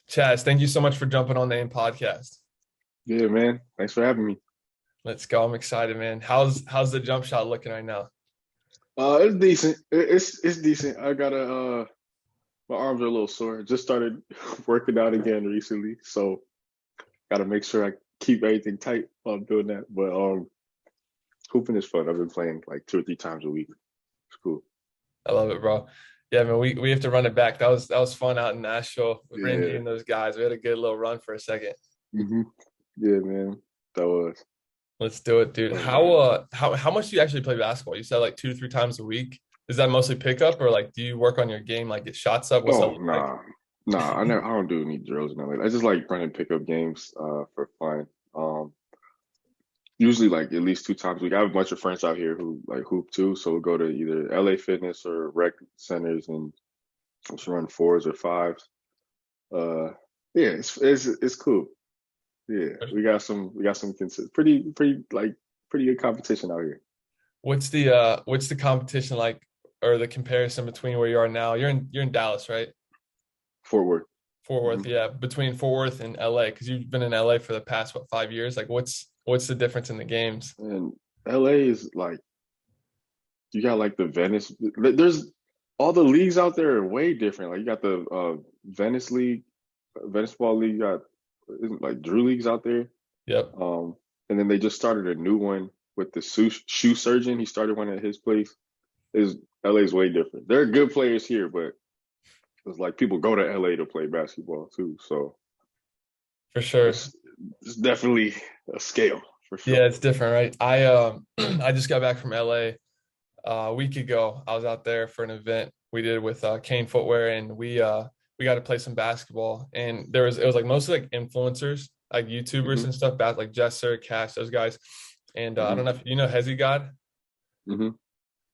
Chaz, thank you so much for jumping on the AIM podcast. Yeah, man. Thanks for having me. Let's go. I'm excited, man. How's the jump shot looking right now? It's decent. It's decent. I gotta my arms are a little sore. Just started working out again recently, so gotta make sure I keep everything tight while I'm doing that. But hooping is fun. I've been playing like 2 or 3 times a week. It's cool. I love it, bro. Yeah, man, we have to run it back. That was fun out in Nashville with Randy Yeah. and those guys. We had a good little run for a second. hmm Yeah, man. That was. Let's do it, dude. Oh How much do you actually play basketball? You said like 2 to 3 times a week. Is that mostly pickup or like do you work on your game, like get shots up? What's that oh look like? nah, nah. I don't do any drills and nothing. I just like running pickup games for fun. Usually like at least 2 times a week. I have a bunch of friends out here who like hoop too, so we'll go to either LA Fitness or rec centers and just run fours or fives. Uh, yeah, it's cool. Yeah, we got some pretty good competition out here. What's the competition like or the comparison between where you are now? You're in Dallas, right? Fort Worth. Fort hmm Worth, yeah, between Fort Worth and LA, because you've been in LA for the past what 5 years. Like, what's the difference in the games? And LA is like you got like the Venice. There's all the leagues out there are way different. Like you got the Venice League, Venice Ball League. You got isn't like Drew leagues out there. Yep, Um, and then they just started a new one with the shoe surgeon. He started one at his place. Is LA's way different. There are good players here, but it's like people go to LA to play basketball too. So for sure. it's it's definitely a scale for Yeah, sure. it's different, right? I just got back from LA a week ago. I was out there for an event we did with Kane Footwear, and we got to play some basketball. And it was like mostly like influencers, like YouTubers hmm and stuff, like Jesser, Cash, those guys. And I hmm don't know if you know Hezzy God. hmm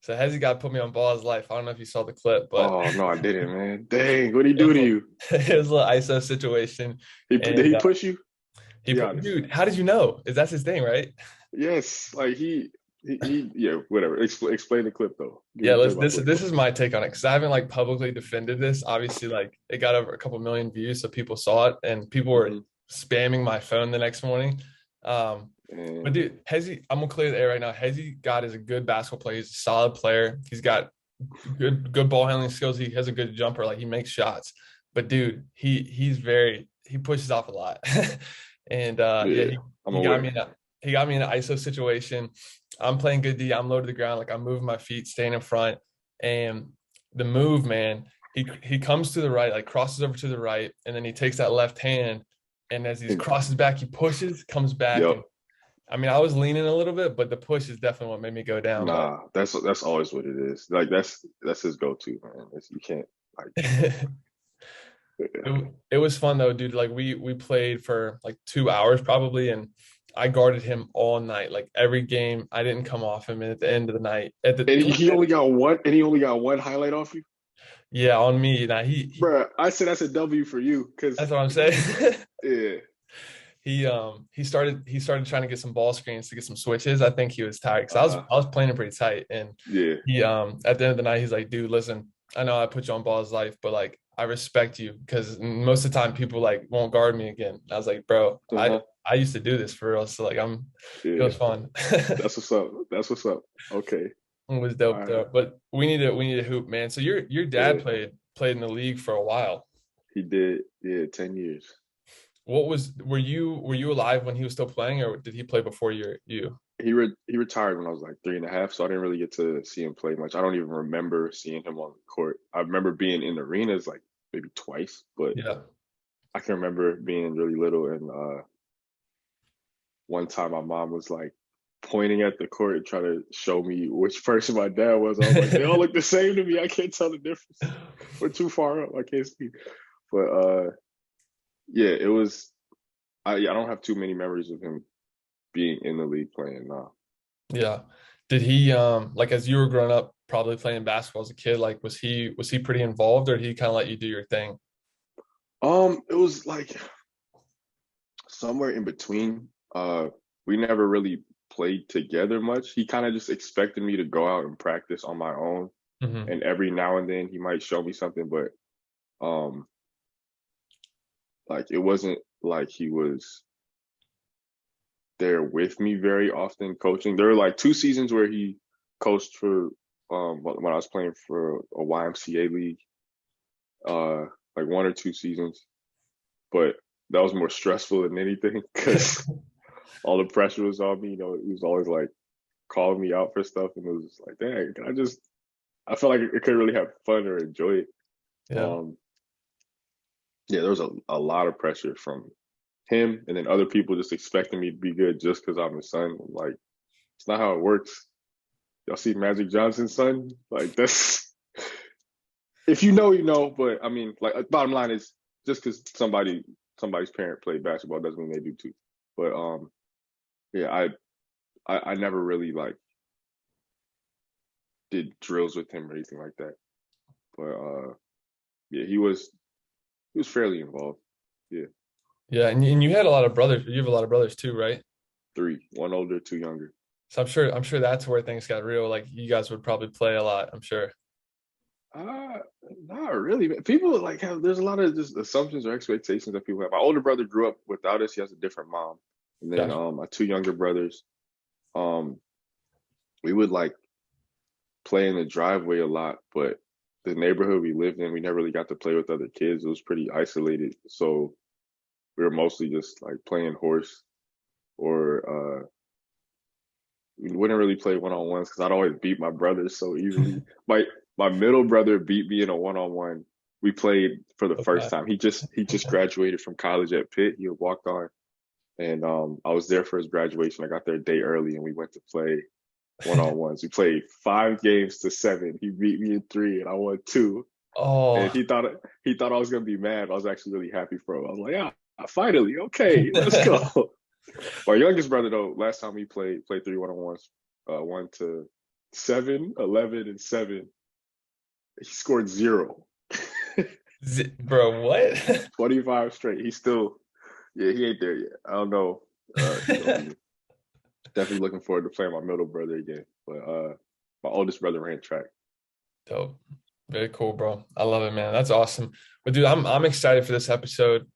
So Hezzy God put me on ball his life. I don't know if you saw the clip, but Oh no, I didn't, man. Dang, what'd he it do was to a, you? it was a little ISO situation, Did and he push you? he Be put, honest. dude, how did you know? Is that's his thing, right? Yes, like he yeah, whatever. Explain the clip though. Yeah, Give my this clip. this is my take on it because I haven't like publicly defended this. Obviously, like it got over a couple million views, so people saw it, and people were hmm spamming my phone the next morning. Um, but And dude, Hezzy, I'm gonna clear the air right now. Hezzy God is a good basketball player. He's a solid player. He's got good ball handling skills. He has a good jumper. Like he makes shots. But dude, he pushes off a lot. And yeah, yeah, he, I'm he got me aware. in a he got me in an ISO situation. I'm playing good D. I'm low to the ground. Like I'm moving my feet, staying in front. And the move, man, he comes to the right, like crosses over to the right, and then he takes that left hand. And as he And, crosses back, he pushes, comes back, yep. and I mean, I was leaning a little bit, but the push is definitely what made me go down. But Nah, that's always what it is. Like that's his go-to, man. You can't like yeah. it was fun though, dude. Like we played for like 2 hours probably, and I guarded him all night. Like every game, I didn't come off him. And at the end of the night, at the And towards he the end, only got one, and he only got one highlight off you, yeah, on me. Now he bruh. I said that's a W for you, that's because what I'm saying. yeah, He started trying to get some ball screens to get some switches. I think he was tired because uh-huh, I was playing it pretty tight. And yeah, he at the end of the night, he's like, dude, listen, I know I put you on ball's life, but like I respect you because most of the time people like won't guard me again. I was like, bro, I uh-huh, I used to do this for real. So like it yeah. was fun. That's what's up. That's what's up. Okay, It was all dope right, though. But we need a hoop, man. So your dad yeah. played in the league for a while. He did, yeah, 10 years. What was were you alive when he was still playing, or did he play before you? He retired when I was like 3 and a half, so I didn't really get to see him play much. I don't even remember seeing him on the court. I remember being in arenas like maybe twice, but Yeah. I can remember being really little. And one time my mom was like pointing at the court and trying to show me which person my dad was. I was like, they all look the same to me. I can't tell the difference. We're too far up. I can't see. But yeah, it was. I don't have too many memories of him being in the league playing now. Yeah. Did he like as you were growing up probably playing basketball as a kid, like was he pretty involved or did he kind of let you do your thing? It was like somewhere in between. We never really played together much. He kind of just expected me to go out and practice on my own, Hmm. and every now and then he might show me something. But um, like it wasn't like he was there with me very often coaching. There were like 2 seasons where he coached for when I was playing for a YMCA league, uh like 1 or 2 seasons, but that was more stressful than anything because all the pressure was on me. You know, he was always like calling me out for stuff, and it was like, dang, can I just? I felt like I couldn't really have fun or enjoy it. Yeah. Um, yeah, there was a lot of pressure from him, and then other people just expecting me to be good just because I'm his son. I'm like, it's not how it works. Y'all see Magic Johnson's son? Like that's if you know, you know. But I mean, like bottom line is just because somebody's parent played basketball doesn't mean they do too. But yeah, I never really like did drills with him or anything like that. But yeah, he was fairly involved. Yeah, Yeah, and you had a lot of brothers. You have a lot of brothers too, right? three, one older, two younger. So I'm sure that's where things got real. Like you guys would probably play a lot, I'm sure. Uh, Not really. Man. People like have there's a lot of just assumptions or expectations that people have. My older brother grew up without us. He has a different mom, and then Gotcha. my two younger brothers. Um, we would like play in the driveway a lot, but the neighborhood we lived in, we never really got to play with other kids. It was pretty isolated, so we were mostly just like playing horse or we wouldn't really play one on ones because I'd always beat my brothers so easily. My middle brother beat me in a one on one. We played for the first Okay. time. He just graduated from college at Pitt. He had walked on, and I was there for his graduation. I got there a day early, and we went to play one on ones. We played 5 games to 7. He beat me in 3, and I won 2. And Oh, he thought I was gonna be mad. I was actually really happy for him. I was like, yeah, finally, okay, let's go. My youngest brother though, last time we played 3 one-on-ones, 1 to 7, 11, and 7. He scored 0. bro, what? 25 straight. He's still, yeah, he ain't there yet. I don't know. He's gonna be definitely looking forward to playing my middle brother again. But my oldest brother ran track. Dope. Very cool, bro. I love it, man. That's awesome. But dude, I'm excited for this episode.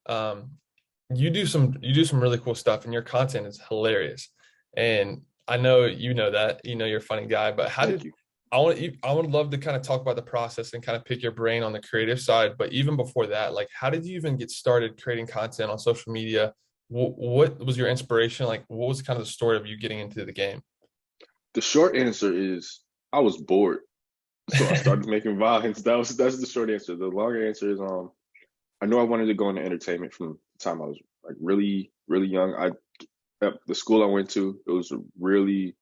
You do some really cool stuff, and your content is hilarious. And I know you know that. You know you're a funny guy. But how Thank did you. I would love to kind of talk about the process and kind of pick your brain on the creative side. But even before that, like, how did you even get started creating content on social media? What was your inspiration? Like, what was kind of the story of you getting into the game? The short answer is I was bored, so I started making vines. That's the short answer. The longer answer is I knew I wanted to go into entertainment from the time I was like really, really young. At the school I went to, it was a really,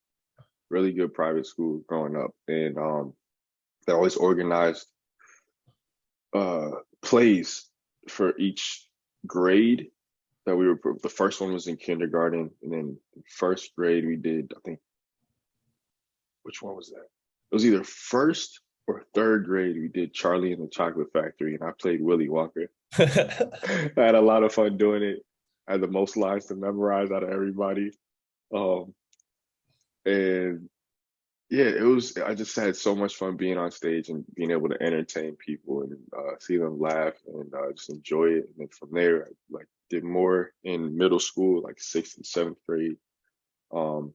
really good private school growing up, and they always organized uh, plays for each grade that we were. The first one was in kindergarten, and then first grade we did. I think which one was that? It was either first or third grade. We did Charlie and the Chocolate Factory, and I played Willy Wonka. I had a lot of fun doing it. I had the most lines to memorize out of everybody. Um, and yeah, it was. I just had so much fun being on stage and being able to entertain people and see them laugh and just enjoy it. And then from there, I like did more in middle school, like sixth and seventh grade. Um,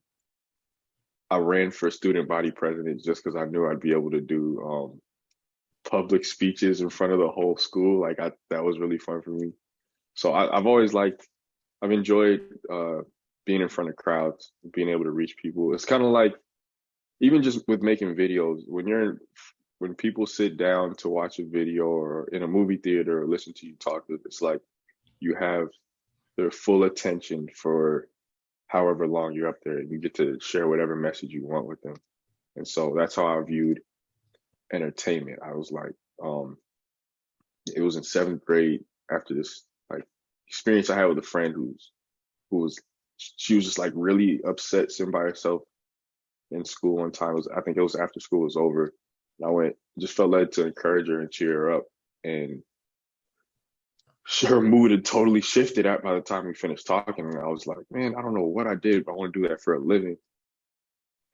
I ran for student body president just because I knew I'd be able to do public speeches in front of the whole school. That was really fun for me. So I've enjoyed being in front of crowds, being able to reach people. It's kind of like even just with making videos, when people sit down to watch a video or in a movie theater or listen to you talk, it's like you have their full attention for however long you're up there, and you get to share whatever message you want with them. And so that's how I viewed entertainment. I was like, it was in seventh grade after this like experience I had with a friend who was she was just like really upset sitting by herself in school one time. I think it was after school was over. And I just felt led to encourage her and cheer her up. And her mood had totally shifted out by the time we finished talking. And I was like, man, I don't know what I did, but I want to do that for a living.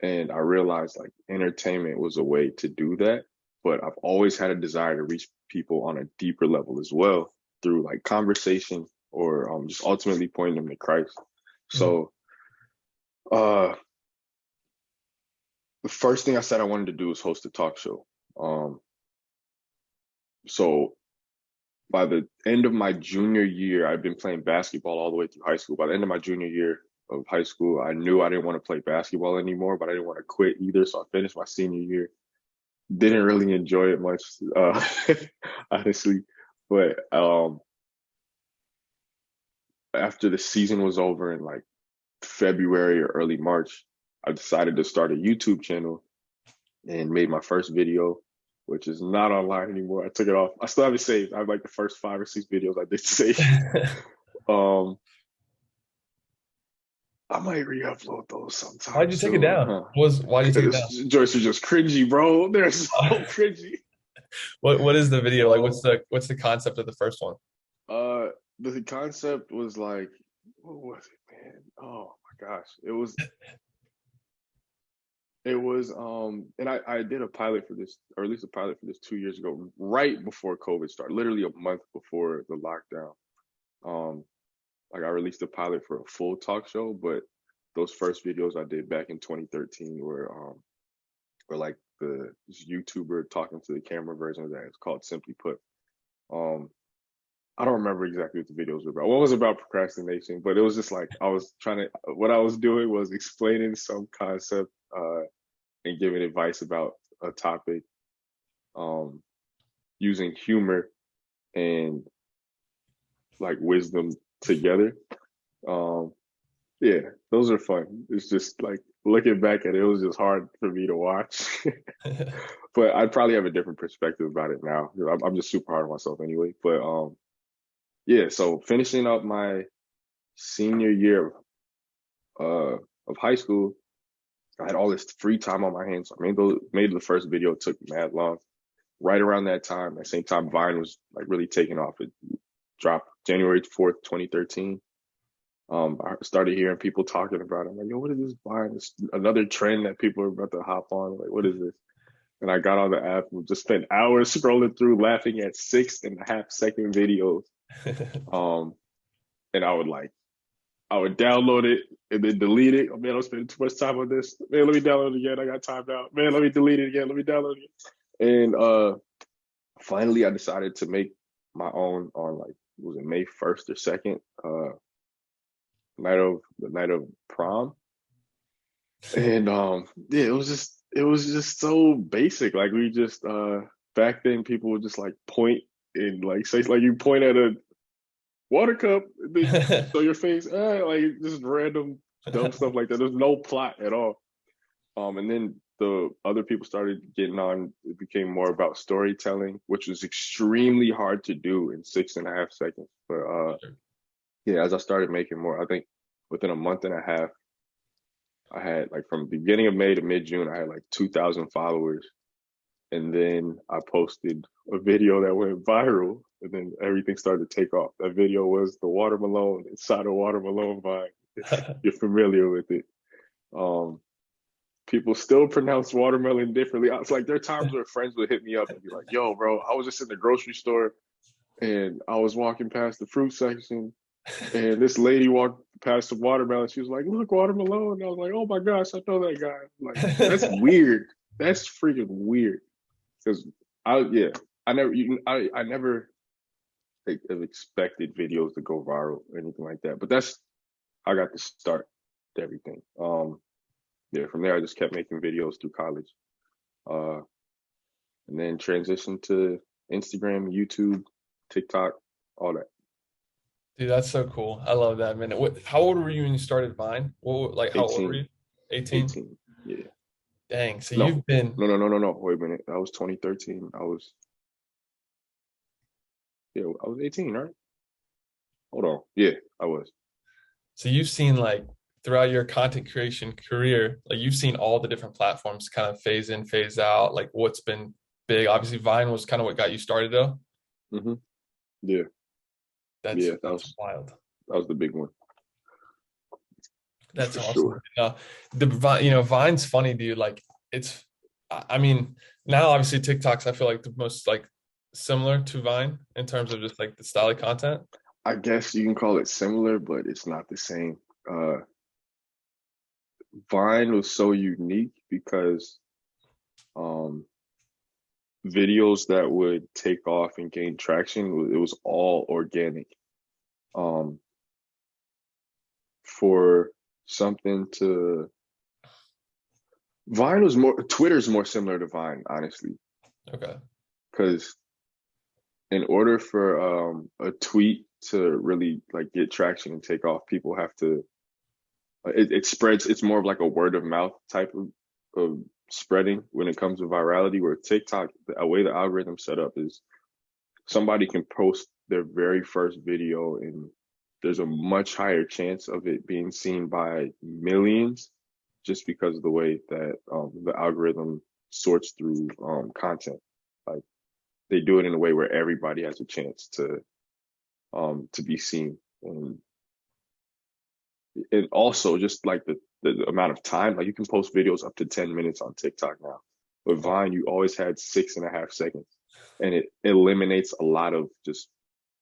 And I realized like entertainment was a way to do that. But I've always had a desire to reach people on a deeper level as well. through like conversation or just ultimately pointing them to Christ. Mm. So uh, the first thing I said I wanted to do was host a talk show. So by the end of my junior year, I'd been playing basketball all the way through high school. By the end of my junior year of high school, I knew I didn't want to play basketball anymore, but I didn't want to quit either. So I finished my senior year. Didn't really enjoy it much, honestly. But after the season was over in like February or early March, I decided to start a YouTube channel and made my first video, which is not online anymore. I took it off. I still have it saved. I have like the first 5 or 6 videos I did save. I might re-upload those sometime Why'd you take it soon. down? Why'd you take it down? Joyce are just cringy, bro. They're so cringy. What is the video like? What's the concept of the first one? The concept was like, what was it, man? Oh my gosh, it was and I did a pilot for this, or at least a pilot for this 2 years ago, right before COVID started, literally a month before the lockdown. Like I released a pilot for a full talk show, but those first videos I did back in 2013 were like this YouTuber talking to the camera version of that. It's called Simply Put. I don't remember exactly what the videos were about. One was about procrastination, but it was just like what I was doing was explaining some concept and giving advice about a topic, using humor and like wisdom together. Yeah, those are fun. It's just like looking back at it, it was just hard for me to watch. But I'd probably have a different perspective about it now. I'm just super hard on myself anyway. But yeah, so finishing up my senior year of high school, I had all this free time on my hands. So I made the first video. It took mad long. Right around that time, at the same time, Vine was like really taking off. It dropped January 4th, 2013. I started hearing people talking about it. I'm like, yo, what is this Vine? It's another trend that people are about to hop on. Like, what is this? And I got on the app and just spent hours scrolling through, laughing at 6.5-second videos. And I would download it and then delete it. Oh man, I'm spending too much time on this. Man, let me download it again. I got timed out. Man, let me delete it again. Let me download it again. And finally I decided to make my own on like, was it May 1st or 2nd? The night of prom. And yeah, it was just so basic. Like we just back then people would just like point and like say, like you point at a water cup and then show your face, like just random dumb stuff like that. There's no plot at all. And then the other people started getting on. It became more about storytelling, which was extremely hard to do in 6.5 seconds. But yeah, as I started making more, I think within a month and a half, I had like from beginning of May to mid-June, I had like 2,000 followers. And then I posted a video that went viral, and then everything started to take off. That video was the watermelon inside a watermelon vine. You're familiar with it. People still pronounce watermelon differently. I was like, there are times where friends would hit me up and be like, yo, bro, I was just in the grocery store and I was walking past the fruit section and this lady walked past some watermelon. She was like, look, watermelon. And I was like, oh my gosh, I know that guy. I'm like, that's weird. That's freaking weird. Because I never have expected videos to go viral or anything like that. But that's how I got to start to everything. Yeah, from there I just kept making videos through college. And then transitioned to Instagram, YouTube, TikTok, all that. Dude, that's so cool. I love that, man. How old were you when you started Vine? How old were 18. you? 18? 18. Yeah. Dang. So No. you've been No. Wait a minute. That was 2013. I was 18, right? Hold on. Yeah, I was. So you've seen like throughout your content creation career, like you've seen all the different platforms kind of phase in, phase out, like what's been big. Obviously, Vine was kind of what got you started though. Mm-hmm. Yeah. That's wild. That was the big one. That's for awesome. sure. Vine's funny, dude. Like I mean, now obviously TikTok's I feel like the most like similar to Vine in terms of just like the style of content? I guess you can call it similar, but it's not the same. Vine was so unique because um, videos that would take off and gain traction, it was all organic. Um, for something to Vine was more Twitter's more similar to Vine, honestly, Okay. because in order for a tweet to really like get traction and take off, people have to it spreads. It's more of like a word of mouth type of spreading when it comes to virality. Where TikTok, the way the algorithm set up is somebody can post their very first video and there's a much higher chance of it being seen by millions just because of the way that the algorithm sorts through content. Like they do it in a way where everybody has a chance to be seen, and also just like the amount of time. Like you can post videos up to 10 minutes on TikTok now. With Vine, you always had 6.5 seconds, and it eliminates a lot of just.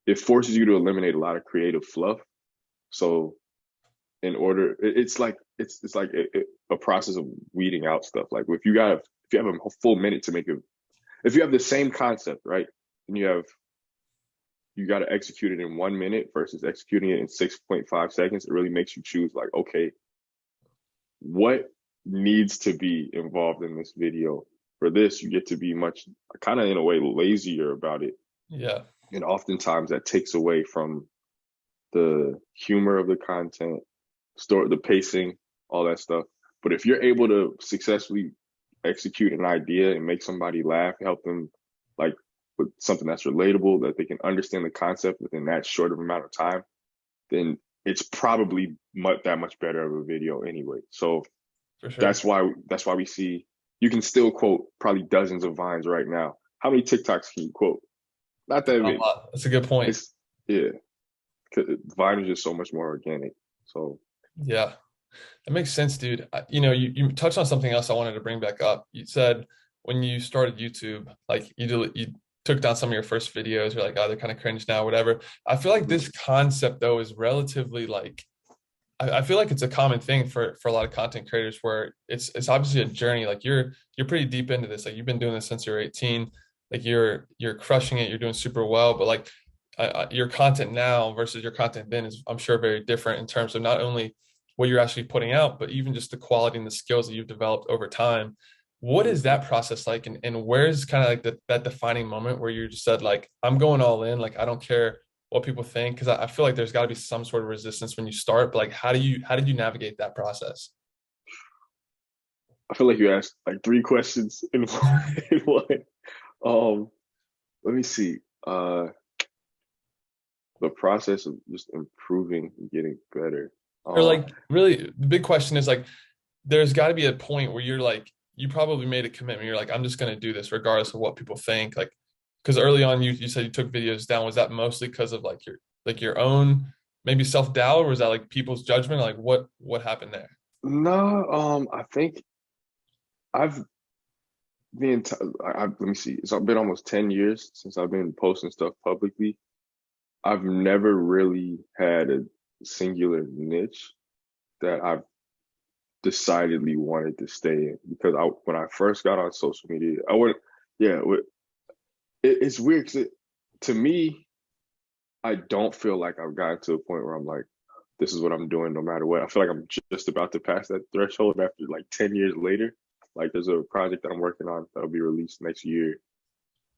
It forces you to eliminate a lot of creative fluff. So in order, it's like a process of weeding out stuff. Like if you have a full minute to make it, if you have the same concept, right, and you got to execute it in 1 minute versus executing it in 6.5 seconds, it really makes you choose like, okay, what needs to be involved in this video? For this, you get to be much kind of in a way lazier about it. Yeah. And oftentimes that takes away from the humor of the content, the pacing, all that stuff. But if you're able to successfully execute an idea and make somebody laugh, help them like with something that's relatable, that they can understand the concept within that short of amount of time, then it's probably that much better of a video anyway. So For sure. that's why we see you can still quote probably dozens of vines right now. How many TikToks can you quote? Not that A many. lot. That's a good point. It's yeah, 'cause Vine is just so much more organic. So Yeah. That makes sense, dude. You touched on something else I wanted to bring back up. You said when you started YouTube, like you took down some of your first videos. You're like, oh, they're kind of cringe now, whatever. I feel like this concept though is relatively like I feel like it's a common thing for a lot of content creators where it's obviously a journey. Like you're pretty deep into this. Like you've been doing this since you're 18. Like you're crushing it. You're doing super well. But like your content now versus your content then is I'm sure very different in terms of not only what you're actually putting out, but even just the quality and the skills that you've developed over time. What is mhm. that process like? And where's kind of like that defining moment where you just said like I'm going all in. Like I don't care what people think because I feel like there's got to be some sort of resistance when you start, but like how did you navigate that process? I feel like you asked like three questions in one. In one. Um, Let me see. The process of just improving and getting better. Or Um, like really the big question is like there's got to be a point where you're like you probably made a commitment. You're like I'm just going to do this regardless of what people think. Like because early on you said you took videos down. Was that mostly because of like your own maybe self-doubt or was that like people's judgment? Like what happened there? no, I think I've let me see. It's been almost 10 years since I've been posting stuff publicly. I've never really had a singular niche that I've decidedly wanted to stay in because when I first got on social media, I would, yeah, it's weird 'cause to me, I don't feel like I've gotten to a point where I'm like, this is what I'm doing no matter what. I feel like I'm just about to pass that threshold after like 10 years later. Like there's a project that I'm working on that'll be released next year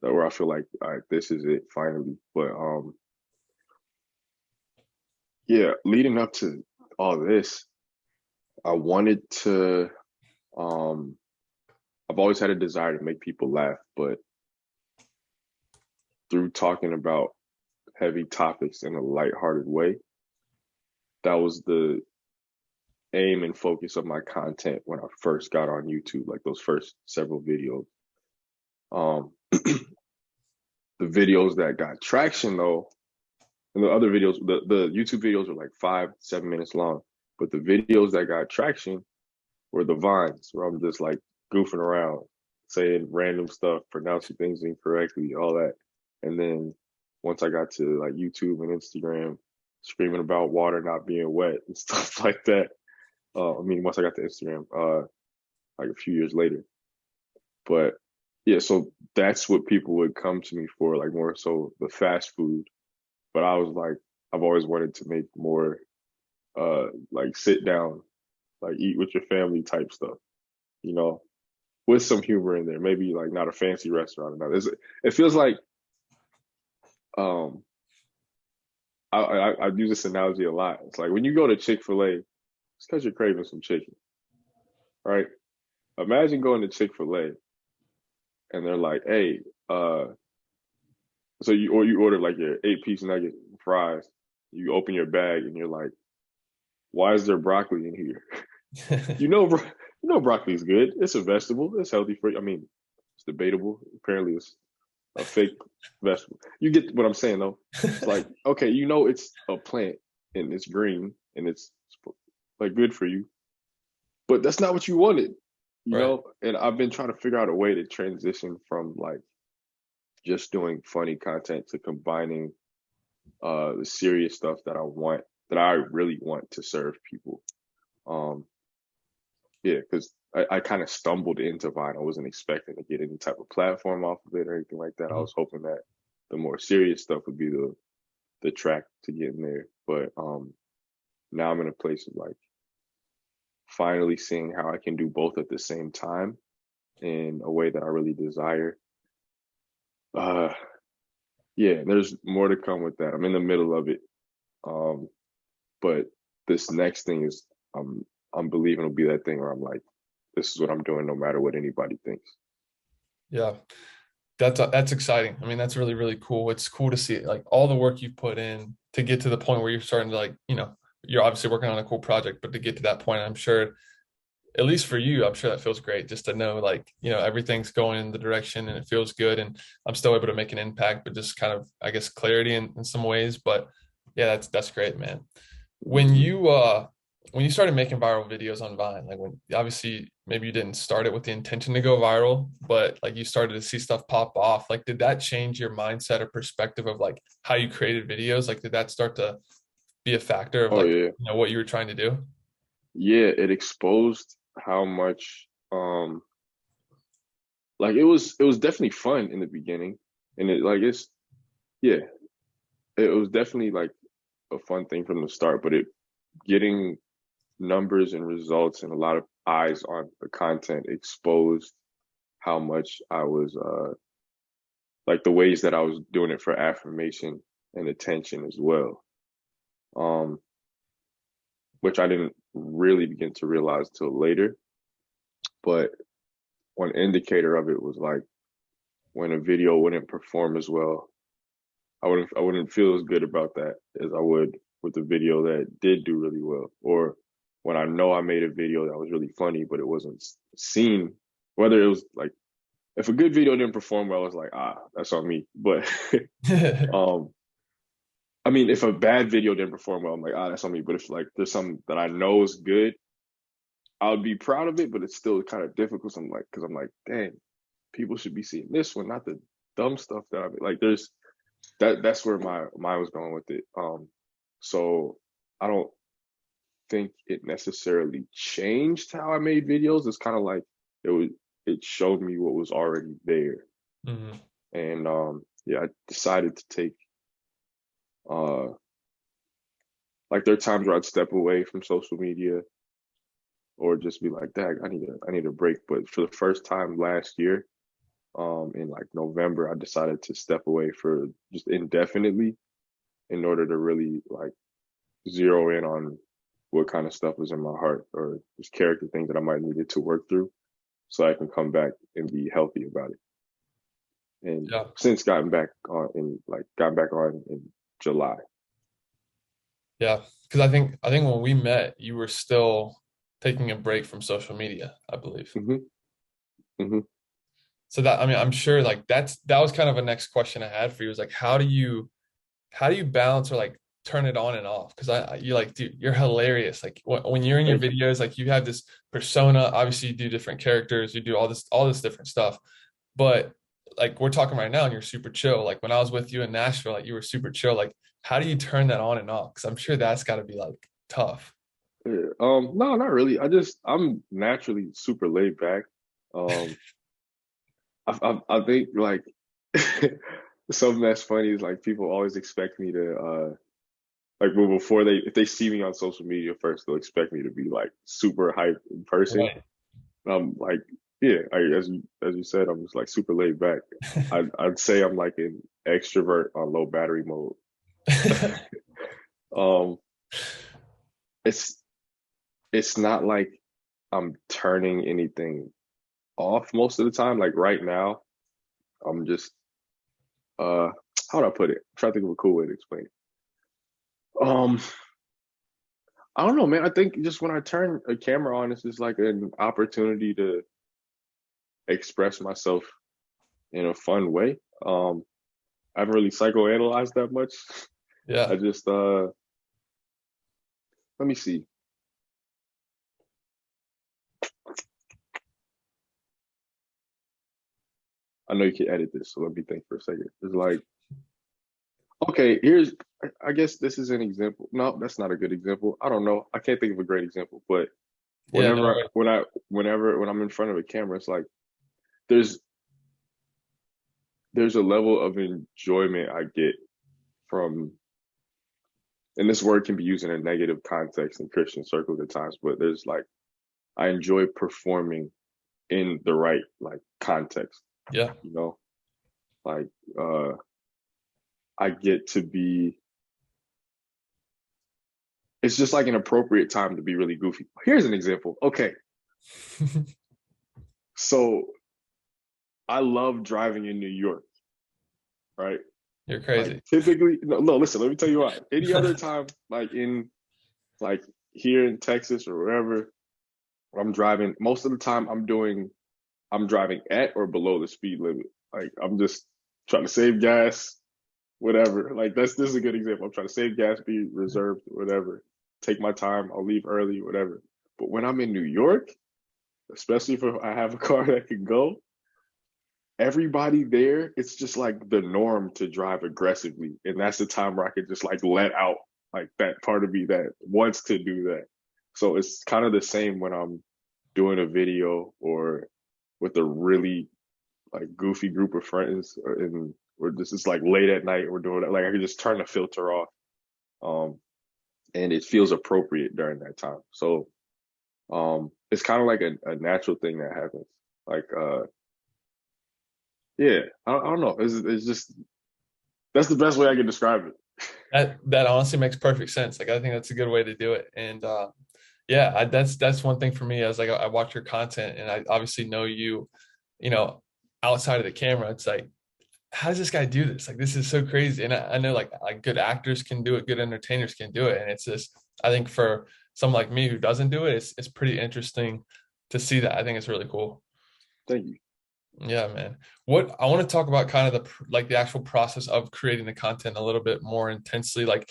that where I feel like, all right, this is it finally. But yeah, leading up to all this, I wanted to um I've always had a desire to make people laugh, but through talking about heavy topics in a lighthearted way, that was the aim and focus of my content when I first got on YouTube, like those first several videos. The videos that got traction though, and the other videos, the YouTube videos were like 5, 7 minutes long, but the videos that got traction were the vines where I'm just like goofing around, saying random stuff, pronouncing things incorrectly, all that. And then once I got to like YouTube and Instagram, screaming about water not being wet and stuff like that. I mean, once I got to Instagram, like a few years later. But yeah, so that's what people would come to me for, like more so the fast food. But I was like, I've always wanted to make more like sit down, like eat with your family type stuff, you know, with some humor in there. Maybe like not a fancy restaurant. It feels like um I use this analogy a lot. It's like when you go to Chick-fil-A, it's because you're craving some chicken, right? Imagine going to Chick-fil-A and they're like, hey, uh, so you order like your 8-piece nugget and fries. You open your bag and you're like, why is there broccoli in here? You know, you know broccoli is good. It's a vegetable. It's healthy for you. I mean, it's debatable. Apparently, it's a fake vegetable. You get what I'm saying, though. It's like, okay, you know, it's a plant and it's green and it's like good for you, but that's not what you wanted, you Right. know. And I've been trying to figure out a way to transition from like just doing funny content to combining the serious stuff that I really want to serve people. Um, yeah, because I kind of stumbled into Vine. I wasn't expecting to get any type of platform off of it or anything like that. I Mhm. was hoping that the more serious stuff would be the track to get in there. But now I'm in a place of like finally seeing how I can do both at the same time in a way that I really desire. Uh, yeah, there's more to come with that. I'm in the middle of it. Um, but this next thing is I'm believing it'll be that thing where I'm like, this is what I'm doing no matter what anybody thinks. Yeah. That's exciting. I mean, that's really, really cool. It's cool to see like all the work you've put in to get to the point where you're starting to like, you're obviously working on a cool project, but to get to that point, I'm sure, at least for you, I'm sure that feels great just to know like, everything's going in the direction and it feels good and I'm still able to make an impact, but just kind of, I guess, clarity in some ways. But yeah, that's great, man. When Mm-hmm. you when you started making viral videos on Vine, like when obviously maybe you didn't start it with the intention to go viral, but like you started to see stuff pop off, like did that change your mindset or perspective of like how you created videos? Like did that start to be a factor of Oh like, yeah, what you were trying to do? yeah. It exposed how much like it was definitely fun in the beginning, and it like it's yeah, it was definitely like a fun thing from the start. But it getting numbers and results and a lot of eyes on the content exposed how much I was like the ways that I was doing it for affirmation and attention as well. Um, which I didn't really begin to realize till later. But one indicator of it was like when a video wouldn't perform as well, I wouldn't feel as good about that as I would with a video that did do really well. Or when I know I made a video that was really funny, but it wasn't seen, whether it was like if a good video didn't perform well, it's like, that's on me. But um I mean if a bad video didn't perform well, I'm like, that's on me. But if like there's something that I know is good, I would be proud of it, but it's still kind of difficult. I'm like, because I'm like, dang, people should be seeing this one, not the dumb stuff that I mean. Like, there's that's where my mind was going with it. So I don't think it necessarily changed how I made videos. It's kind of like it was. It showed me what was already there, Mhm. and yeah, I decided to take uh like there are times where I'd step away from social media or just be like, dang, I need a break. But for the first time last year, in like November, I decided to step away for just indefinitely in order to really like zero in on what kind of stuff was in my heart or just character things that I might needed to work through so I can come back and be healthy about it. And Yeah. since gotten back on in July. Yeah. Because I think when we met, you were still taking a break from social media, I believe. Hmm. Hmm. So that, I mean, I'm sure like that was kind of a next question I had for you, was like how do you balance or like turn it on and off? Because you like, dude, you're hilarious. Like when you're in your Thank you. videos, like you have this persona. Obviously, you do different characters, you do all this different stuff. But like we're talking right now and you're super chill. Like when I was with you in Nashville, like you were super chill. Like how do you turn that on and off? Because I'm sure that's got to be like tough. Yeah. No, not really. I'm naturally super laid back. Um, I think like something that's funny is like people always expect me to like well before they if they see me on social media first, they'll expect me to be like super hype in person. Right. Like yeah, as you said, I'm just like super laid back. I'd say I'm like an extrovert on low battery mode. Um, it's it's not like I'm turning anything off most of the time. Like right now, I'm just uh how do I put it? I'm trying to think of a cool way to explain it. I don't know, man. I think just when I turn a camera on, it's just like an opportunity to express myself in a fun way. I haven't really psychoanalyzed that much. Yeah. I just let me see. I know you can edit this, so let me think for a second. It's like, okay, I guess this is an example. No, that's not a good example. I don't know. I can't think of a great example, but Yeah. No whenever, way. when I'm in front of a camera, it's like, there's, there's a level of enjoyment I get from, and this word can be used in a negative context in Christian circles at times, but there's like, I enjoy performing in the right like context, Yeah. you know, like, I get to be, it's just like an appropriate time to be really goofy. Here's an example. Okay. So I love driving in New York, right? You're Like crazy. typically, no, listen, let me tell you why. Any other time, like here in Texas or wherever, I'm driving, most of the time I'm driving at or below the speed limit. Like I'm just trying to save gas, whatever. Like this is a good example. I'm trying to save gas, be reserved, whatever. Take my time. I'll leave early, whatever. But when I'm in New York, especially if I have a car that can go, everybody there, it's just like the norm to drive aggressively. And that's the time where I could just like let out like that part of me that wants to do that. So it's kind of the same when I'm doing a video or with a really like goofy group of friends and we're just it's like late at night we're doing it. Like I can just turn the filter off. Um and it feels appropriate during that time. So it's kind of like a natural thing that happens. Like yeah, I don't know. It's just that's the best way I can describe it. That honestly makes perfect sense. Like I think that's a good way to do it. And yeah, that's one thing for me. As like I watch your content and I obviously know you, you know, outside of the camera. It's like, how does this guy do this? Like this is so crazy. And I know like good actors can do it, good entertainers can do it. And it's just I think for someone like me who doesn't do it, it's pretty interesting to see that. I think it's really cool. Thank you. Yeah, man. What I want to talk about kind of like the actual process of creating the content a little bit more intensely. Like,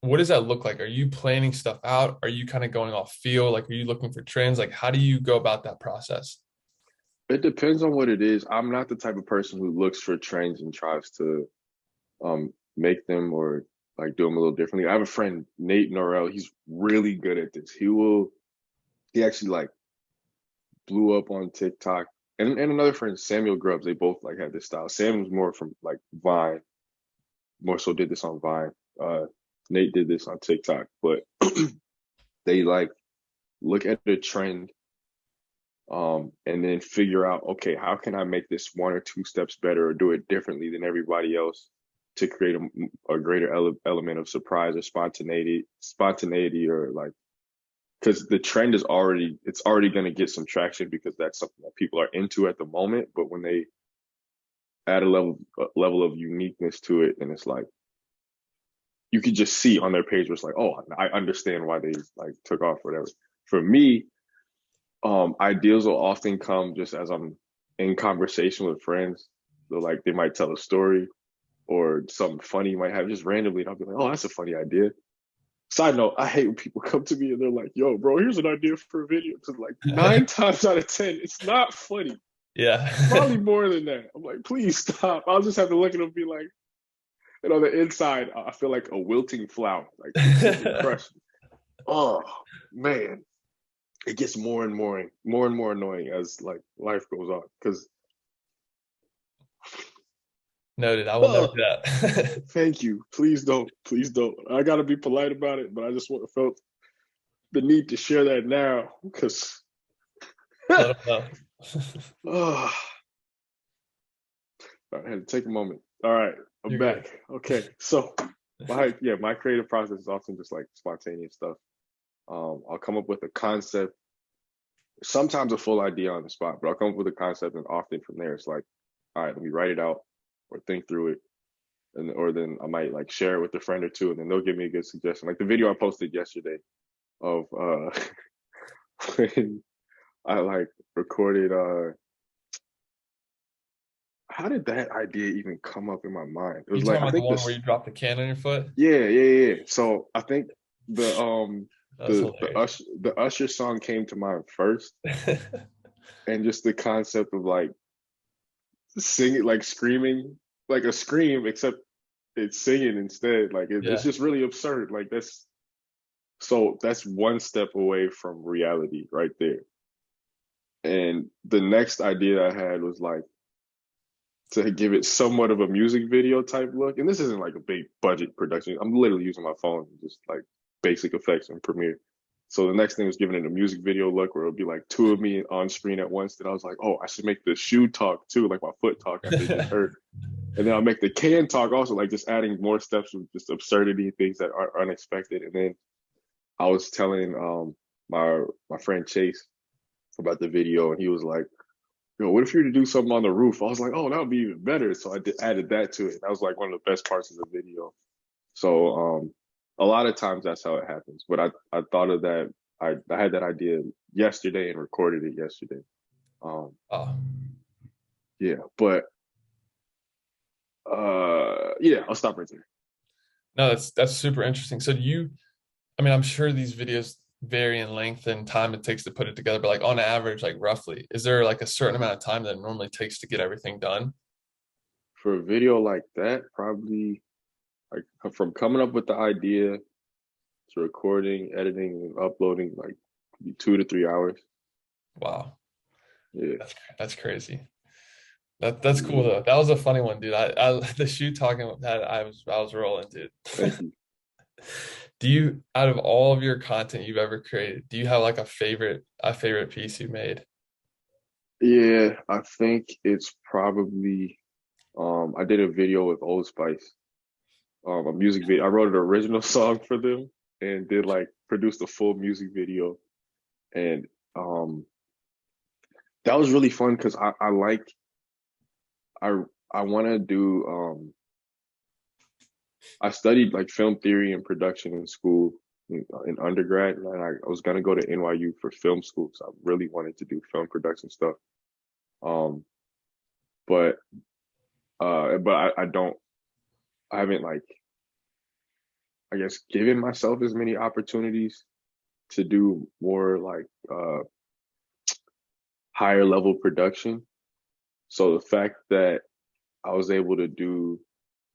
what does that look like? Are you planning stuff out? Are you kind of going off feel? Like, are you looking for trends? Like, how do you go about that process? It depends on what it is. I'm not the type of person who looks for trends and tries to make them or like do them a little differently. I have a friend, Nate Norrell. He's really good at this. He actually like blew up on TikTok. And another friend, Samuel Grubbs, they both like had this style. Sam was more from like Vine, more so did this on Vine. Uh, Nate did this on TikTok, but they like look at the trend and then figure out, okay, how can I make this one or two steps better or do it differently than everybody else to create a greater element of surprise or spontaneity or like because the trend is already it's already going to get some traction because that's something that people are into at the moment. But when they add a level of uniqueness to it, and it's like you could just see on their page where it's like, oh, I understand why they like took off, or whatever. For me, ideas will often come just as I'm in conversation with friends. So like they might tell a story or something funny you might have just randomly, and I'll be like, oh, that's a funny idea. Side note, I hate when people come to me and they're like, yo, bro, here's an idea for a video. Because like 9 times out of 10, it's not funny. Yeah. Probably more than that. I'm like, please stop. I'll just have to look at him and be like, and on the inside, I feel like a wilting flower, like completely crushed. Oh man, it gets more and more annoying as like life goes on. Because Noted. I will note oh, that. thank you. Please don't. I gotta be polite about it, but I just felt the need to share that now because Let them know. oh, I had to take a moment. All right, I'm You're good. back. Okay, so my creative process is often just like spontaneous stuff. I'll come up with a concept, sometimes a full idea on the spot, but I'll come up with a concept, and often from there it's like, all right, let me write it out or think through it, and or then I might like share it with a friend or two, and then they'll give me a good suggestion. Like the video I posted yesterday of when I like recorded how did that idea even come up in my mind? It You was like talking I about the think one where this you drop the can on your foot? yeah. So I think the That's hilarious. The Usher song came to mind first, and just the concept of like singing, like screaming, like a scream, except it's singing instead. Like it's Yeah. just really absurd. Like that's one step away from reality right there. And the next idea I had was like to give it somewhat of a music video type look. And this isn't like a big budget production. I'm literally using my phone, just like basic effects in Premiere. So the next thing was giving it a music video look where it'll be like two of me on screen at once. Then I was like, oh, I should make the shoe talk too, like my foot talk after it gets hurt. And then I'll make the can talk also, like just adding more steps of just absurdity, things that are unexpected. And then I was telling my friend Chase about the video, and he was like, "Yo, what if you were to do something on the roof?" I was like, "Oh, that would be even better." So added that to it. That was like one of the best parts of the video. So a lot of times that's how it happens. But I thought of that. I had that idea yesterday and recorded it yesterday. Um, Oh. yeah, but yeah, I'll stop right there. No, that's super interesting. So do you, I mean, I'm sure these videos vary in length and time it takes to put it together, but like on average, like roughly, is there like a certain amount of time that it normally takes to get everything done? For a video like that, probably like from coming up with the idea to recording, editing, and uploading, like 2 to 3 hours. Wow. Yeah. That's crazy. That's cool Yeah. though. That was a funny one, dude. I the shoe talking that I was rolling, dude. Thank you. Do you, out of all of your content you've ever created, do you have like a favorite piece you made? Yeah, I think it's probably I did a video with Old Spice, a music video. I wrote an original song for them and did like produced a full music video. And that was really fun because I like I I wanna do I studied like film theory and production in school in undergrad, and I was gonna go to NYU for film school, so I really wanted to do film production stuff. Um, but I don't I haven't like I guess given myself as many opportunities to do more like higher level production. So the fact that I was able to do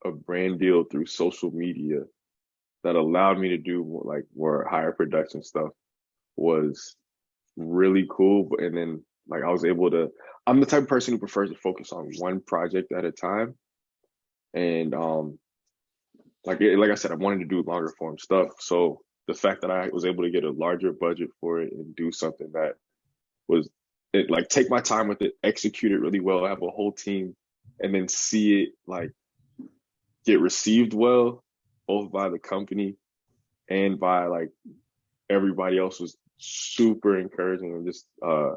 a brand deal through social media that allowed me to do more higher production stuff was really cool. And then like I was able to I'm the type of person who prefers to focus on one project at a time. And like I said, I wanted to do longer form stuff. So the fact that I was able to get a larger budget for it and do something that was it like take my time with it, execute it really well, have a whole team, and then see it like get received well, both by the company and by like everybody else was super encouraging and just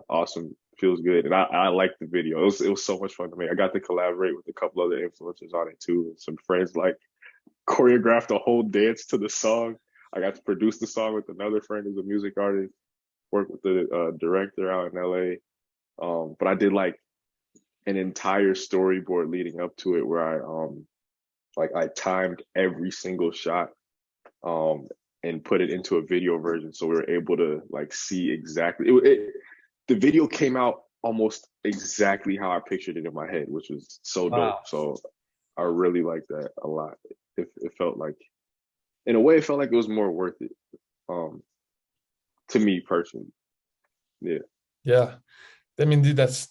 awesome. Feels good. And I liked the video. It was so much fun to make. I got to collaborate with a couple other influencers on it too. And some friends like choreographed a whole dance to the song. I got to produce the song with another friend who's a music artist, work with the director out in LA. But I did like an entire storyboard leading up to it where I timed every single shot um and put it into a video version so we were able to like see exactly the video came out almost exactly how I pictured it in my head, which was so dope. Wow. So I really like that a lot. It felt like, in a way, it felt like it was more worth it, um, to me personally. Yeah, Yeah. I mean, dude, that's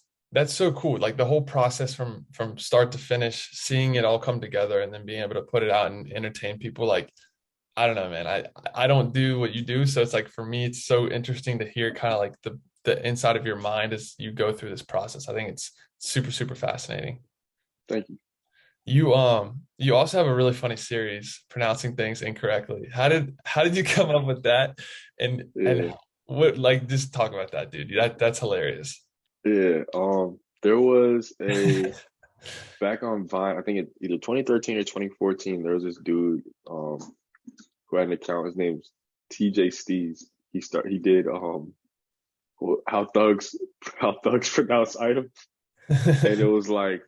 so cool. Like the whole process from start to finish, seeing it all come together and then being able to put it out and entertain people. Like, I don't know, man. I don't do what you do, so it's like for me, it's so interesting to hear kind of like the inside of your mind as you go through this process. I think it's super, super fascinating. thank you. You also have a really funny series pronouncing things incorrectly. How did you come up with that? And Yeah, what, like, just talk about that, dude. That's hilarious. yeah. There was a back on Vine. I think it either 2013 or 2014. There was this dude who had an account. His name's TJ Steves. He did how thugs pronounce items, and it was like,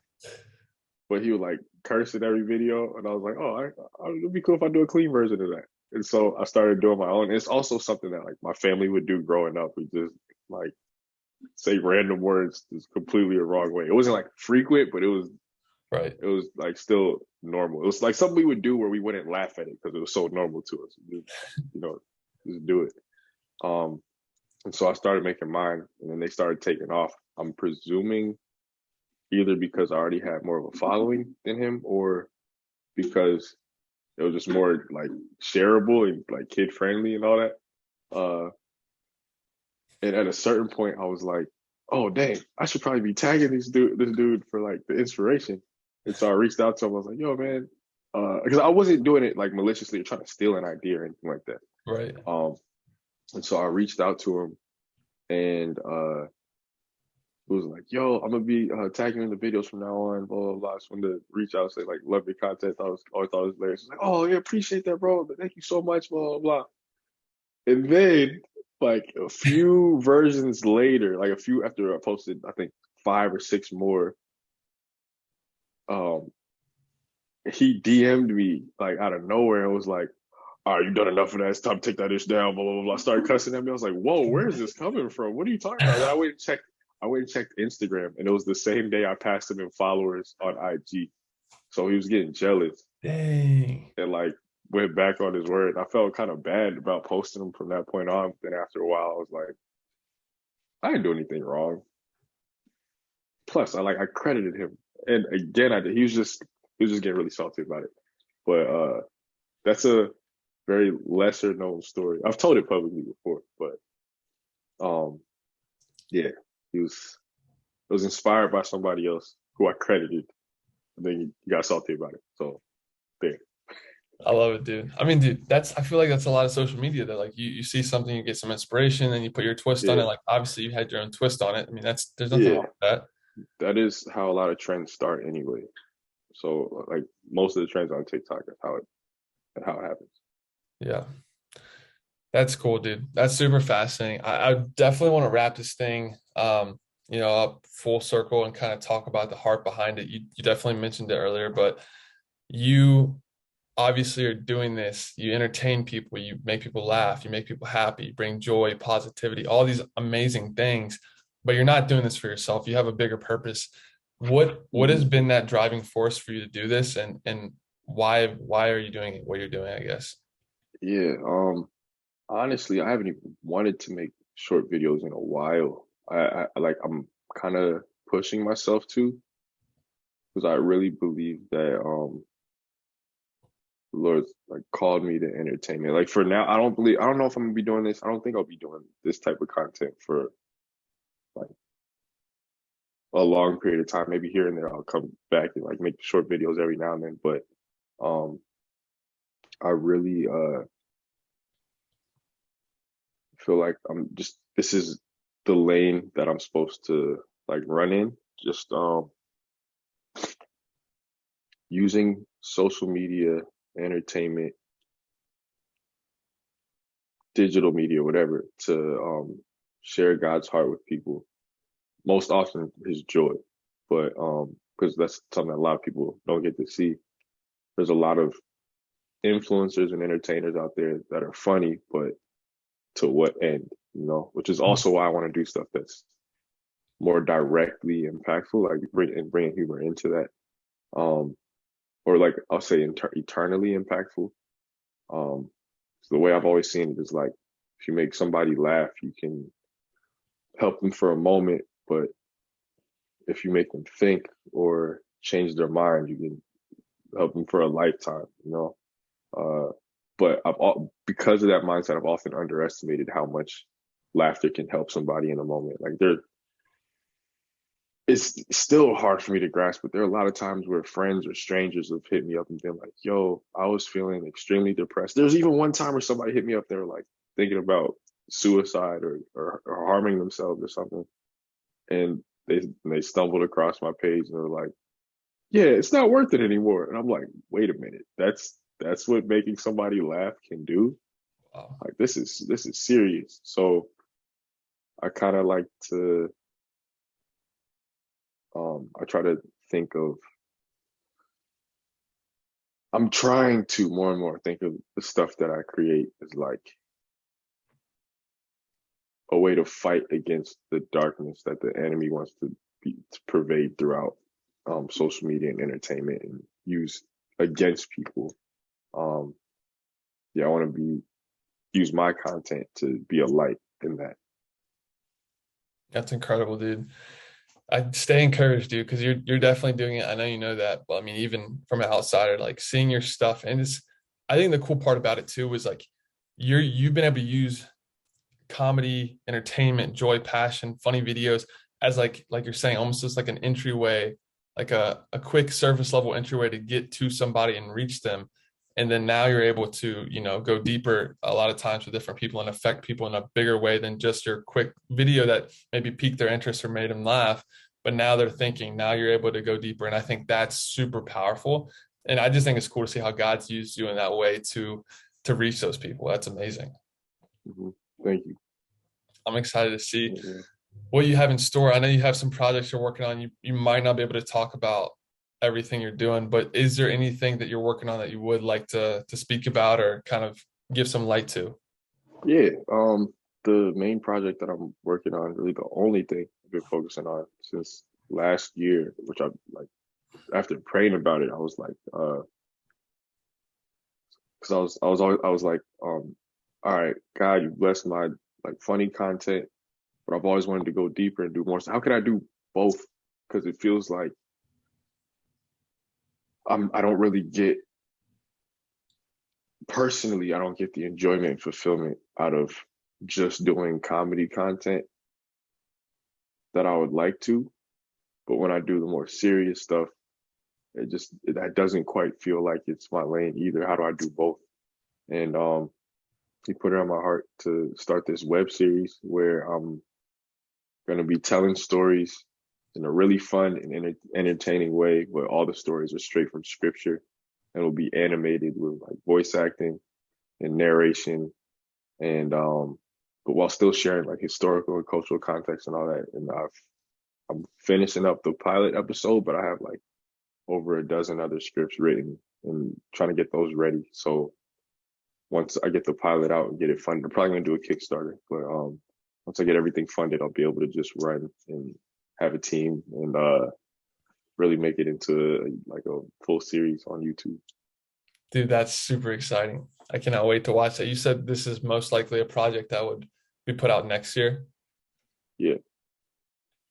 but he would like curse in every video, and I was like, oh, it'd be cool if I do a clean version of that. And so I started doing my own. It's also something that like my family would do growing up. We just like say random words just completely the wrong way. It wasn't like frequent, but Right. it was like still normal. It was like something we would do where we wouldn't laugh at it because it was so normal to us. You know, just do it. Um, and so I started making mine, and then they started taking off. I'm presuming either because I already had more of a following than him, or because it was just more like shareable and like kid friendly and all that. Uh, and at a certain point, I was like, "Oh dang, I should probably be tagging this dude for like the inspiration." And so I reached out to him. I was like, "Yo, man," because I wasn't doing it like maliciously or trying to steal an idea or anything like that. Right. And so I reached out to him, and it was like, "Yo, I'm gonna be tagging in the videos from now on." Blah blah blah. I just wanted to reach out, say like, "Love your content." I was always thought it was hilarious. He's like, "Oh yeah, appreciate that, bro. Thank you so much." Blah blah blah. And then like a few versions later, like a few after I posted, I think 5 or 6 more. Um, he DM'd me like out of nowhere and was like, "All right, you done enough of that. It's time to take that ish down." Blah blah blah. Started cussing at me. I was like, "Whoa, where is this coming from? What are you talking about?" Then I went and checked. I went and checked Instagram, and it was the same day I passed him in followers on IG. So he was getting jealous Dang. and like went back on his word. I felt kind of bad about posting him from that point on. Then after a while, I was like, I didn't do anything wrong. Plus, I credited him, and again, he was just getting really salty about it. But that's a very lesser known story. I've told it publicly before, but yeah, he was it was inspired by somebody else who I credited, and then he got salty about it. So there, I love it, dude. I mean, dude, I feel like that's a lot of social media that like you see something, you get some inspiration, and you put your twist on it. yeah, Like obviously you had your own twist on it. I mean, there's nothing yeah, wrong with that. that is how a lot of trends start anyway. So like most of the trends on TikTok, that's how it happens. Yeah. That's cool, dude. That's super fascinating. I definitely want to wrap this thing up full circle and kind of talk about the heart behind it. You definitely mentioned it earlier, but you obviously are doing this. You entertain people, you make people laugh, you make people happy, you bring joy, positivity, all these amazing things, but you're not doing this for yourself. You have a bigger purpose. What has Mm-hmm. been that driving force for you to do this, and why are you doing it, what you're doing, I guess? Yeah. Honestly, I haven't even wanted to make short videos in a while. I'm kind of pushing myself to because I really believe that the Lord like called me to entertainment. Like for now, I don't know if I'm gonna be doing this. I don't think I'll be doing this type of content for like a long period of time. Maybe here and there I'll come back and like make short videos every now and then. But um I really feel like this is the lane that I'm supposed to like run in. Just using social media, entertainment, digital media, whatever, to share God's heart with people. Most often his joy. But because that's something that a lot of people don't get to see. There's a lot of influencers and entertainers out there that are funny, but to what end, which is also why I want to do stuff that's more directly impactful, like bringing humor into that, um, or like I'll say eternally impactful. So the way I've always seen it is like if you make somebody laugh, you can help them for a moment, but if you make them think or change their mind, you can help them for a lifetime. Uh, but because of that mindset, I've often underestimated how much laughter can help somebody in a moment. Like it's still hard for me to grasp, but there are a lot of times where friends or strangers have hit me up and been like, "Yo, I was feeling extremely depressed." There's even one time where somebody hit me up, they were like thinking about suicide or harming themselves or something, and they stumbled across my page and they're like, "Yeah, it's not worth it anymore." And I'm like, "Wait a minute, that's what making somebody laugh can do? Wow. Like this is serious." So I kind of like to I try to think of I'm trying to more and more think of the stuff that I create as like a way to fight against the darkness that the enemy wants to pervade throughout social media and entertainment and use against people. Um, yeah, I want to use my content to be a light in that. That's incredible, dude. I stay encouraged, dude, because you're definitely doing it. I know you know that, but I mean, even from an outsider, like seeing your stuff, and it's I think the cool part about it too was like you've been able to use comedy, entertainment, joy, passion, funny videos as like you're saying, almost just like an entryway, like a quick surface level entryway to get to somebody and reach them. And then now you're able to, go deeper a lot of times with different people and affect people in a bigger way than just your quick video that maybe piqued their interest or made them laugh. But now they're thinking, now you're able to go deeper. And I think that's super powerful. And I just think it's cool to see how God's used you in that way to reach those people. That's amazing. Hmm. Thank you. I'm excited to see Yeah. what you have in store. I know you have some projects you're working on. You might not be able to talk about everything you're doing, but is there anything that you're working on that you would like to speak about or kind of give some light to? Yeah. The main project that I'm working on, really the only thing I've been focusing on since last year, which I like after praying about it, I was like, because I was like, all right, God, you blessed my like funny content, but I've always wanted to go deeper and do more. So how can I do both? Because it feels like I don't really get personally, I don't get the enjoyment and fulfillment out of just doing comedy content that I would like to. But when I do the more serious stuff, that doesn't quite feel like it's my lane either. How do I do both? And he put it on my heart to start this web series where I'm going to be telling stories in a really fun and entertaining way, where all the stories are straight from scripture and will be animated with like voice acting and narration and but while still sharing like historical and cultural context and all that. And I'm finishing up the pilot episode, but I have like over a dozen other scripts written and trying to get those ready. So once I get the pilot out and get it funded, I'm probably gonna do a Kickstarter. But once I get everything funded, I'll be able to just run and have a team and really make it into like a full series on YouTube. Dude, that's super exciting. I cannot wait to watch that. You said this is most likely a project that would be put out next year. Yeah,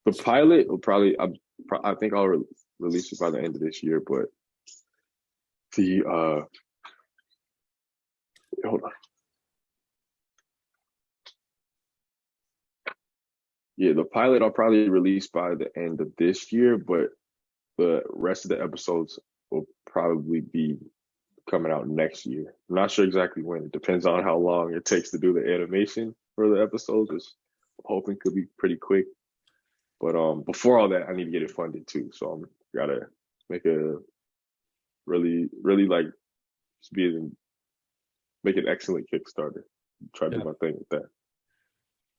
the pilot will probably I think I'll release it by the end of this year. But the hold on, yeah, the pilot I'll probably release by the end of this year, but the rest of the episodes will probably be coming out next year. I'm not sure exactly when. It depends on how long it takes to do the animation for the episodes, which I'm hoping could be pretty quick. But before all that, I need to get it funded too. So I'm gotta make a really, really like be make an excellent Kickstarter. Try to do Yeah. my thing with that.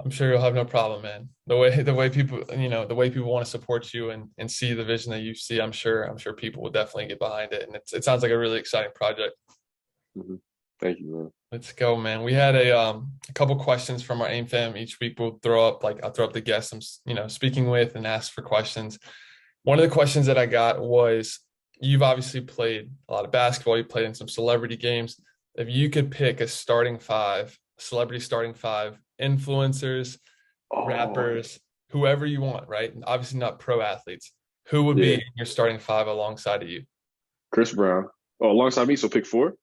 I'm sure you'll have no problem, man. The way people, the way people want to support you and see the vision that you see, I'm sure people will definitely get behind it. And it sounds like a really exciting project. Hmm. Thank you, man. Let's go, man. We had a couple questions from our AIM fam. Each week we'll throw up I'll throw up the guests I'm speaking with and ask for questions. One of the questions that I got was, you've obviously played a lot of basketball. You played in some celebrity games. If you could pick a starting five, celebrity starting five, influencers, Oh, rappers, whoever you want, right? And obviously not pro athletes. Who would be yeah. in your starting five alongside of you? Chris Brown. Oh, alongside me, so pick four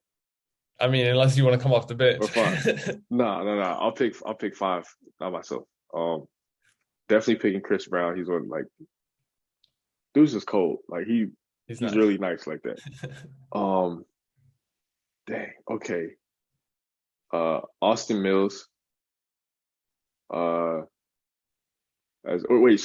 I mean, unless you want to come off the or bench. five. No, no, no. I'll pick five, not myself. Definitely picking Chris Brown. He's on like dude's just cold. Like He's he's nice. really nice like that. Um, dang. Okay. Austin Mills. Uh, wait,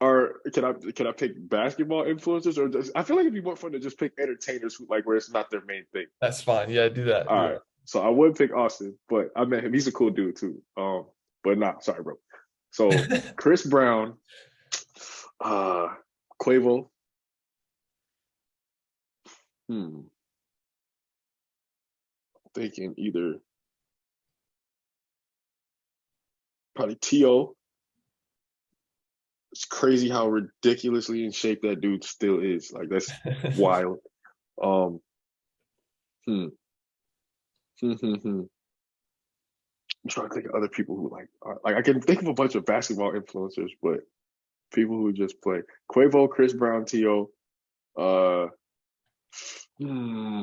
or can I pick basketball influencers or just I feel like it'd be more fun to just pick entertainers who like where it's not their main thing. That's fine. Yeah, do that. All Do right. that. So I would pick Austin, but I met him. He's a cool dude too. But nah, sorry, bro. So Chris Brown, uh, Quavo, hmm, thinking either probably T.O. It's crazy how ridiculously in shape that dude still is. Like that's wild. Um, hmm, I'm trying to think of other people who like I can think of a bunch of basketball influencers, but people who just play Quavo, Chris Brown, T.O. Uh, hmm,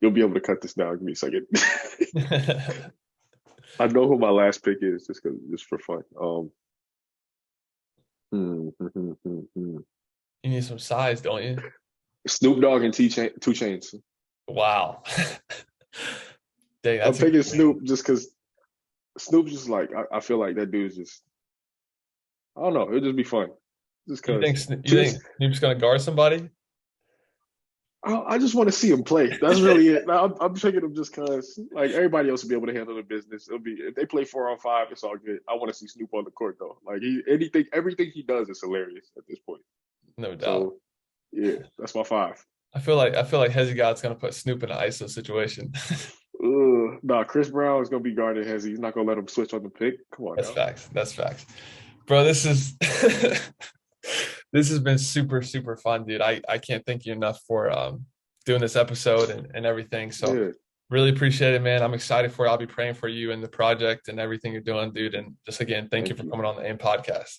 you'll be able to cut this down. Give me a second. I know who my last pick is just for fun. Hmm. You need some size, don't you? Snoop Dogg and Two Chains. Wow. Dang, I'm that's a good picking one. Snoop just because Snoop's just like I feel like that dude's just I don't know. It'll just be fun. Just because You just think Snoop's gonna guard somebody? I just want to see him play. That's really it. I'm picking him just because like everybody else will be able to handle the business. It'll be if they play 4-on-5, it's all good. I want to see Snoop on the court though. Like everything he does is hilarious at this point. No doubt. So yeah, that's my five. I feel like Hezzy God's gonna put Snoop in an ISO situation. Nah, Chris Brown is gonna be guarded as he's not gonna let him switch on the pick. Come on That's now. facts. That's facts. Bro, this is this has been super, super fun, dude. I can't thank you enough for doing this episode and everything. So Yeah, really appreciate it, man. I'm excited for you. I'll be praying for you and the project and everything you're doing, dude. And just again, thank you thank for you. coming on the AIM podcast.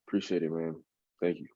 Appreciate it, man. Thank you.